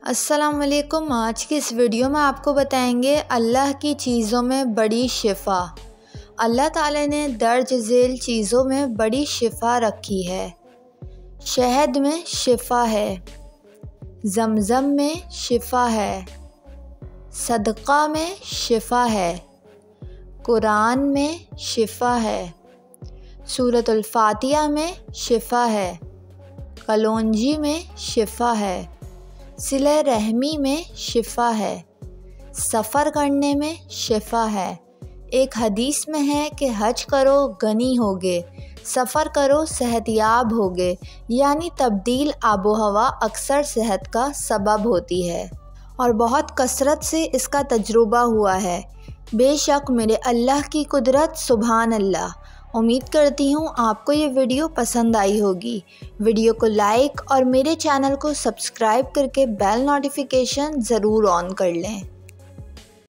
अस्सलाम वालेकुम। आज की इस वीडियो में आपको बताएंगे अल्लाह की चीज़ों में बड़ी शिफ़ा। अल्लाह ताला ने दर्ज झेल चीज़ों में बड़ी शिफ़ा रखी है। शहद में शिफ़ा है, ज़मज़म में शिफ़ा है, सदक़ा में शिफ़ा है, कुरान में शिफ़ा है, सूरतुल फातिहा में शिफ़ा है, कलौंजी में शिफ़ा है, सिले रहमी में शिफ़ा है, सफ़र करने में शिफ़ा है। एक हदीस में है कि हज करो गनी होगे, सफ़र करो सेहतयाब होगे, यानी तब्दील आबो हवा अक्सर सेहत का सबब होती है और बहुत कसरत से इसका तजुर्बा हुआ है। बेशक मेरे अल्लाह की कुदरत, सुभान अल्लाह। उम्मीद करती हूँ आपको ये वीडियो पसंद आई होगी। वीडियो को लाइक और मेरे चैनल को सब्सक्राइब करके बेल नोटिफिकेशन ज़रूर ऑन कर लें।